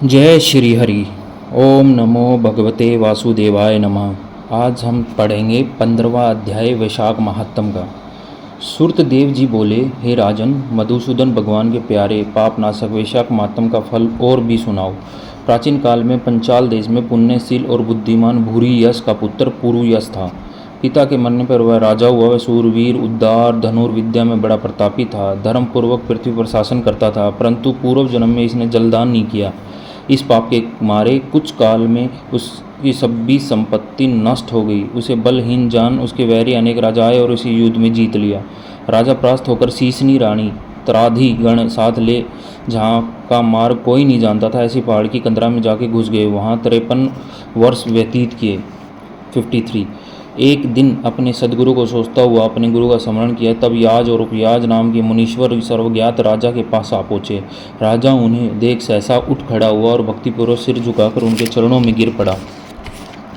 जय श्री हरि। ओम नमो भगवते वासुदेवाय नमः। आज हम पढ़ेंगे 15वां अध्याय वैशाख महात्म का। सूर्तदेव जी बोले, हे राजन, मधुसूदन भगवान के प्यारे पापनाशक वैशाख महात्म का फल और भी सुनाओ। प्राचीन काल में पंचाल देश में पुण्यशील और बुद्धिमान भूरी यश का पुत्र पुरुयश था। पिता के मरने पर वह राजा हुआ। वह सूरवीर, उदार, धनुर्विद्या में बड़ा प्रतापी था। धर्मपूर्वक पृथ्वी पर शासन करता था, परंतु पूर्व जन्म में इसने जलदान नहीं किया। इस पाप के मारे कुछ काल में उसकी सभी संपत्ति नष्ट हो गई। उसे बलहीन जान उसके वैरी अनेक राजा आए और उसे युद्ध में जीत लिया। राजा परास्त होकर शीशनी रानी त्राधि गण साथ ले जहाँ का मार्ग कोई नहीं जानता था, ऐसी पहाड़ की कंदरा में जाके घुस गए। वहाँ 53 वर्ष व्यतीत किए। 53। एक दिन अपने सदगुरु को सोचता हुआ अपने गुरु का स्मरण किया। तब याज और उपयाज नाम के मुनीश्वर सर्वज्ञात राजा के पास आ पहुँचे। राजा उन्हें देख सहसा उठ खड़ा हुआ और भक्तिपूर्वक सिर झुकाकर उनके चरणों में गिर पड़ा।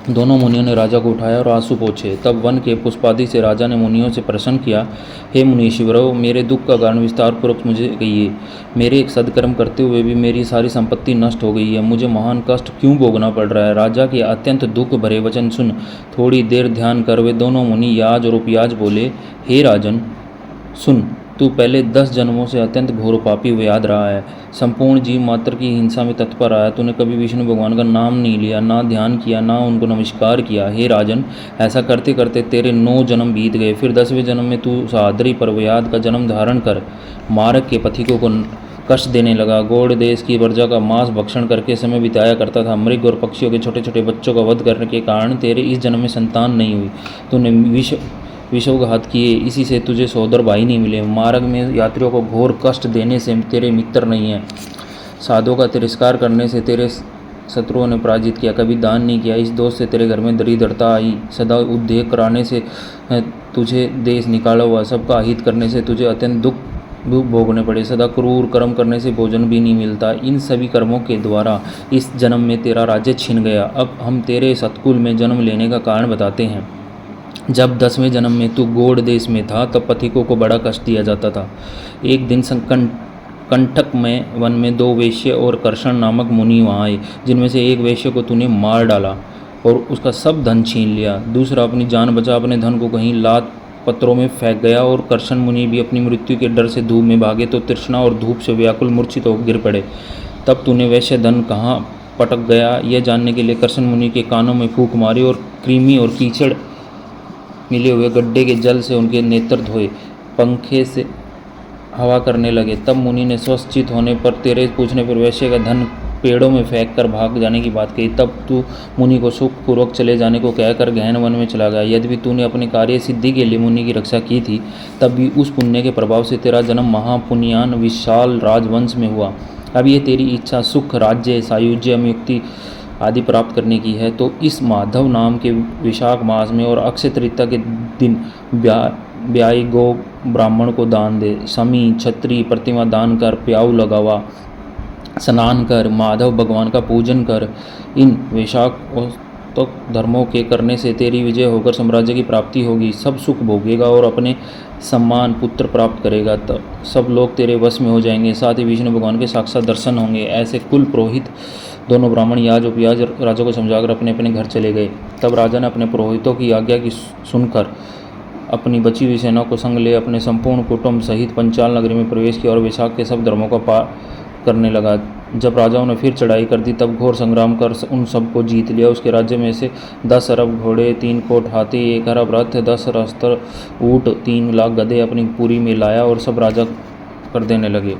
दोनों मुनियों ने राजा को उठाया और आंसू पोंछे। तब वन के पुष्पादि से राजा ने मुनियों से प्रश्न किया, हे मुनीश्वरों, मेरे दुख का कारण विस्तार पूर्वक मुझे कहिए। मेरे एक सदकर्म करते हुए भी मेरी सारी संपत्ति नष्ट हो गई है। मुझे महान कष्ट क्यों भोगना पड़ रहा है? राजा के अत्यंत दुख भरे वचन सुन थोड़ी देर ध्यान कर वे दोनों मुनि याज और उपयाज बोले, हे राजन सुन, तू पहले 10 जन्मों से अत्यंत घोर पापी हुए याद रहा है। संपूर्ण जीव मात्र की हिंसा में तत्पर आया। तूने कभी विष्णु भगवान का नाम नहीं लिया, ना ध्यान किया, ना उनको नमस्कार किया। हे राजन, ऐसा करते करते तेरे 9 जन्म बीत गए। फिर 10वें जन्म में तू सादरी पर्वयाद का जन्म धारण कर मार्ग के पथिकों को कष्ट देने लगा। गौड़ देश की प्रजा का मांस भक्षण करके समय बिताया करता था। मृग और पक्षियों के छोटे छोटे बच्चों का वध करने के कारण तेरे इस जन्म में संतान नहीं हुई। तूने विश्वघात किए, इसी से तुझे सहोदर भाई नहीं मिले। मार्ग में यात्रियों को घोर कष्ट देने से तेरे मित्र नहीं हैं। साधुओं का तिरस्कार करने से तेरे शत्रुओं ने पराजित किया। कभी दान नहीं किया, इस दोष से तेरे घर में दरिद्रता आई। सदा उद्योग कराने से तुझे देश निकाला हुआ। सबका हित करने से तुझे अत्यंत दुख भोगने पड़े। सदा क्रूर कर्म करने से भोजन भी नहीं मिलता। इन सभी कर्मों के द्वारा इस जन्म में तेरा राज्य छिन गया। अब हम तेरे सतकुल में जन्म लेने का कारण बताते हैं। जब 10वें जन्म में तू गौड़ देश में था, तब पथिकों को बड़ा कष्ट दिया जाता था। एक दिन कंटक में वन में 2 वेश्य और कर्षण नामक मुनि वहाँ आए, जिनमें से एक वेश्य को तूने मार डाला और उसका सब धन छीन लिया। दूसरा अपनी जान बचा अपने धन को कहीं लात पत्रों में फेंक गया। और कर्षण मुनि भी अपनी मृत्यु के डर से धूप में भागे तो तृष्णा और धूप से व्याकुल मूर्छित होकर गिर पड़े। तब तूने वैश्य धन कहाँ पटक गया, यह जानने के लिए कर्षण मुनि के कानों में फूंक मारी और कृमि और कीचड़ मिले हुए गड्ढे के जल से उनके नेत्र धोए, पंखे से हवा करने लगे। तब मुनि ने स्वश्चित होने पर तेरे पूछने पर वैश्य का धन पेड़ों में फेंक कर भाग जाने की बात कही। तब तू मुनि को सुखपूर्वक चले जाने को कहकर गहन वन में चला गया। यद्यपि तूने अपने कार्य सिद्धि के लिए मुनि की रक्षा की थी, तब भी उस पुण्य के प्रभाव से तेरा जन्म महापुण्यान विशाल राजवंश में हुआ। अब ये तेरी इच्छा सुख, राज्य, सायुज्य, मुक्ति आदि प्राप्त करने की है, तो इस माधव नाम के विशाख मास में और अक्षय तृतीया के दिन ब्याई गो ब्राह्मण को दान दे। समी छत्री प्रतिमा दान कर, प्याऊ लगावा, स्नान कर, माधव भगवान का पूजन कर। इन वैशाख तो धर्मों के करने से तेरी विजय होकर साम्राज्य की प्राप्ति होगी। सब सुख भोगेगा और अपने सम्मान पुत्र प्राप्त करेगा। तब सब लोग तेरे वश में हो जाएंगे। साथ ही विष्णु भगवान के साक्षात दर्शन होंगे। ऐसे कुल पुरोहित दोनों ब्राह्मण याज उपयाज राजा को समझाकर अपने अपने घर चले गए। तब राजा ने अपने पुरोहितों की आज्ञा की सुनकर अपनी बची हुई सेना को संग ले अपने संपूर्ण कुटुंब सहित पंचाल नगरी में प्रवेश किया और वैशाख के सब धर्मों का पार करने लगा। जब राजाओं ने फिर चढ़ाई कर दी, तब घोर संग्राम कर उन सबको जीत लिया। उसके राज्य में से 10 अरब घोड़े, 3 कोट हाथी, 1 अरब रथ, 10 सहस्त्र ऊँट, 3 लाख गधे अपनी पुरी में लाया और सब राजा कर देने लगे।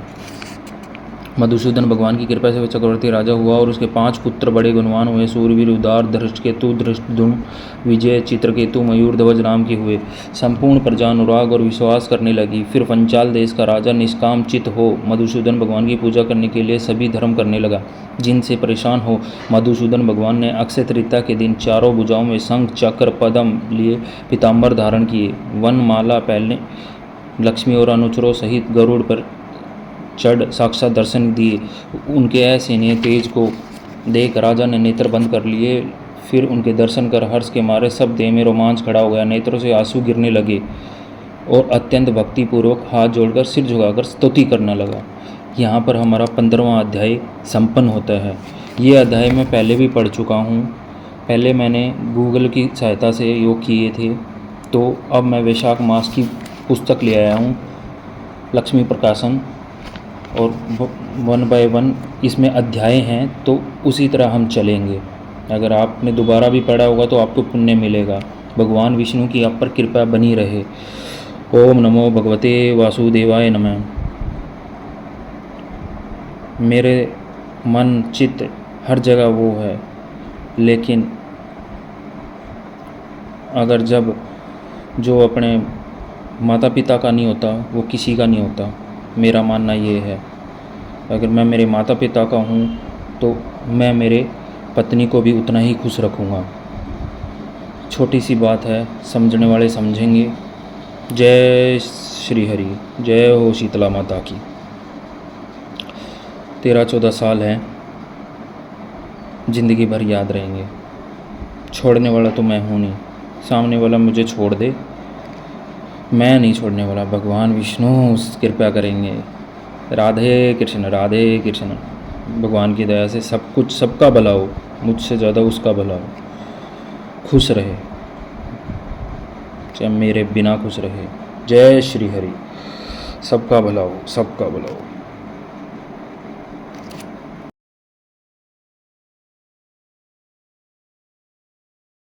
मधुसूदन भगवान की कृपा से वह चक्रवर्ती राजा हुआ और उसके 5 पुत्र बड़े गुणवान हुए। सूरवीर, उदार, धृष्टकेतु, धृष्टद्युम्न, विजय, चित्रकेतु, मयूर ध्वज नाम के हुए। संपूर्ण प्रजा अनुराग और विश्वास करने लगी। फिर पंचाल देश का राजा निष्काम चित हो मधुसूदन भगवान की पूजा करने के लिए सभी धर्म करने लगा। जिनसे परेशान हो मधुसूदन भगवान ने अक्षय तृतीया के दिन चारों भुजाओं में शंख, चक्र, पद्म लिए पीताम्बर धारण किए। वनमाला पहले लक्ष्मी और अनुचरों सहित गरुड़ पर चढ़ साक्षात दर्शन दिए। उनके असीमित तेज को देख राजा ने नेत्र बंद कर लिए। फिर उनके दर्शन कर हर्ष के मारे सब देह में रोमांच खड़ा हो गया। नेत्रों से आंसू गिरने लगे और अत्यंत भक्तिपूर्वक हाथ जोड़कर सिर झुकाकर स्तुति करने लगा। यहाँ पर हमारा 15वां अध्याय संपन्न होता है। ये अध्याय मैं पहले भी पढ़ चुका हूँ। पहले मैंने गूगल की सहायता से योग किए थे, तो अब मैं वैशाख मास की पुस्तक ले आया हूँ, लक्ष्मी प्रकाशन, और 1 बाय 1 इसमें अध्याय हैं, तो उसी तरह हम चलेंगे। अगर आपने दोबारा भी पढ़ा होगा तो आपको पुण्य मिलेगा। भगवान विष्णु की आप पर कृपा बनी रहे। ओम नमो भगवते वासुदेवाय नमः। मेरे मन चित्त हर जगह वो है, लेकिन अगर जब जो अपने माता पिता का नहीं होता वो किसी का नहीं होता। मेरा मानना ये है, अगर मैं मेरे माता पिता का हूँ तो मैं मेरे पत्नी को भी उतना ही खुश रखूँगा। छोटी सी बात है, समझने वाले समझेंगे। जय श्री हरि, जय हो शीतला माता की। 13-14 साल हैं, ज़िंदगी भर याद रहेंगे। छोड़ने वाला तो मैं हूँ नहीं, सामने वाला मुझे छोड़ दे, मैं नहीं छोड़ने वाला। भगवान विष्णु कृपा करेंगे। राधे कृष्ण, राधे कृष्ण। भगवान की दया से सब कुछ, सबका भला हो, मुझसे ज़्यादा उसका भला हो। खुश रहे, चाहे मेरे बिना खुश रहे। जय श्री हरि। सबका भला हो, सबका भला हो।